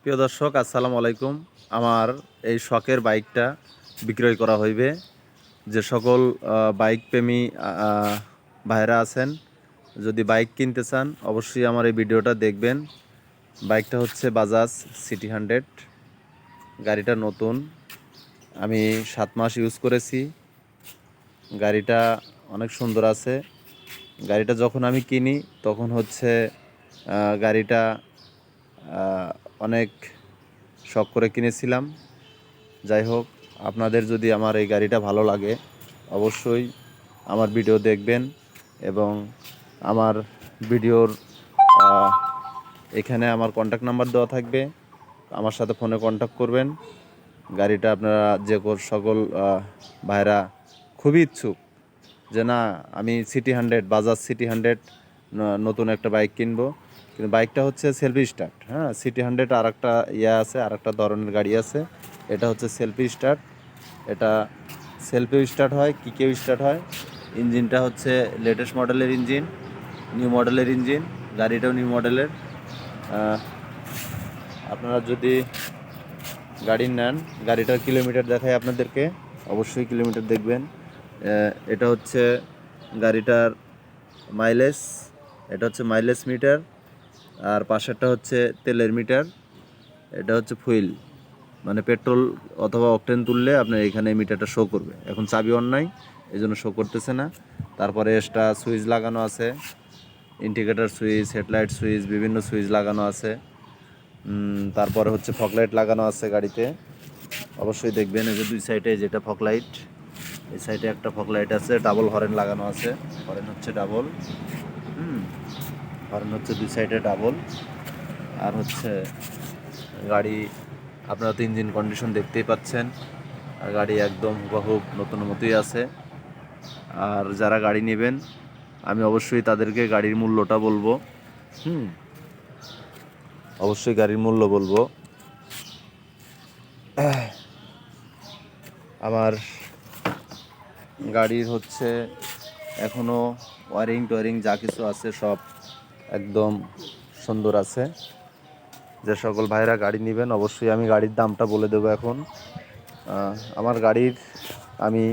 প্রিয় দর্শক, আসসালামু আলাইকুম। আমার এই শখের বাইকটা বিক্রয় করা হইবে। যে সকল বাইক প্রেমী ভাইরা আছেন, যদি বাইক কিনতে চান অবশ্যই আমার এই ভিডিওটা দেখবেন। বাইকটা হচ্ছে বাজাজ সিটি 100। গাড়িটা নতুন, আমি 7 মাস ইউজ করেছি। গাড়িটা অনেক সুন্দর আছে। গাড়িটা যখন আমি কিনি তখন হচ্ছে গাড়িটা অনেক শখ করে কিনেছিলাম। যাই হোক, আপনাদের যদি আমার এই গাড়িটা ভালো লাগে অবশ্যই আমার ভিডিও দেখবেন এবং আমার ভিডিওর এখানে আমার কন্ট্যাক্ট নাম্বার দেওয়া থাকবে, আমার সাথে ফোনে কন্ট্যাক্ট করবেন। গাড়িটা আপনারা যে সকল ভাইরা খুবই ইচ্ছুক যে না, আমি সিটি 100 বাজাজ সিটি 100 নতুন একটা বাইক কিনবো, কিন্তু বাইকটা হচ্ছে সেলফি স্টার্ট। হ্যাঁ, সিটি 100 আর একটা আছে, আর একটা ধরনের গাড়ি আছে। এটা হচ্ছে সেলফি স্টার্ট। এটা সেলফিও স্টার্ট হয়, কিকেও স্টার্ট হয়। ইঞ্জিনটা হচ্ছে লেটেস্ট মডেলের ইঞ্জিন, নিউ মডেলের ইঞ্জিন। গাড়িটাও নিউ মডেলের। আপনারা যদি গাড়ি নেন, গাড়িটার কিলোমিটার দেখায় আপনাদেরকে, অবশ্যই কিলোমিটার দেখবেন। এটা হচ্ছে গাড়িটার মাইলেজ, এটা হচ্ছে মাইলেজ মিটার। আর পাশেরটা হচ্ছে তেলের মিটার। এটা হচ্ছে ফুয়েল, মানে পেট্রোল অথবা অকটেন তুললে আপনার এখানে মিটারটা শো করবে। এখন চাবি অন নাই, এই জন্য শো করতেছে না। তারপরে এক্সট্রা সুইচ লাগানো আছে, ইন্ডিকেটর সুইচ, হেডলাইট সুইচ, বিভিন্ন সুইচ লাগানো আছে। তারপরে হচ্ছে ফগলাইট লাগানো আছে গাড়িতে, অবশ্যই দেখবেন। এই যে দুই সাইডে যেটা ফগলাইট, এই সাইডে একটা ফগলাইট আছে। ডাবল হরেন লাগানো আছে, হরেন হচ্ছে ডাবল। হরেন হচ্ছে দুই সাইডে ডাবল। আর হচ্ছে গাড়ি, আপনারা তো ইঞ্জিন কন্ডিশন দেখতেই পাচ্ছেন, আর গাড়ি একদম হুবহু নতুন মতোই আছে। আর যারা গাড়ি নেবেন আমি অবশ্যই তাদেরকে গাড়ির মূল্যটা বলবো। অবশ্যই গাড়ির মূল্য বলবো। আমার গাড়ির হচ্ছে এখনও ওয়ারিং টোয়ারিং যা কিছু আছে সব একদম সুন্দর আছে। যে সকল ভাইরা গাড়ি নেবেন অবশ্যই আমি গাড়ির দামটা বলে দেবো এখন। আমার গাড়ির আমি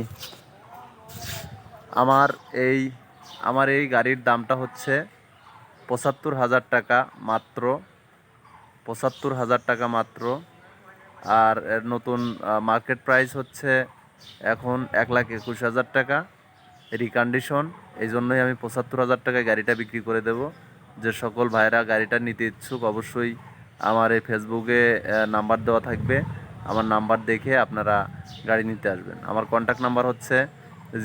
আমার এই গাড়ির দামটা হচ্ছে ৭৫,০০০ টাকা মাত্র, ৭৫,০০০ টাকা মাত্র। আর এর নতুন মার্কেট প্রাইস হচ্ছে এখন ১,২১,০০০ টাকা রিকন্ডিশন। এই জন্যই আমি ৭৫,০০০ টাকায় গাড়িটা বিক্রি করে দেব। যে সকল ভাইরা গাড়িটা নিতে ইচ্ছুক অবশ্যই আমার এই ফেসবুকে নাম্বার দেওয়া থাকবে, আমার নাম্বার দেখে আপনারা গাড়ি নিতে আসবেন। আমার কন্ট্যাক্ট নাম্বার হচ্ছে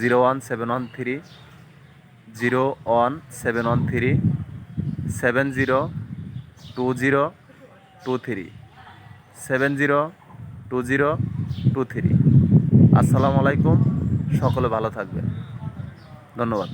01713 01713 702023 702023। আসসালামু আলাইকুম, সকলে ভালো থাকবেন, ধন্যবাদ।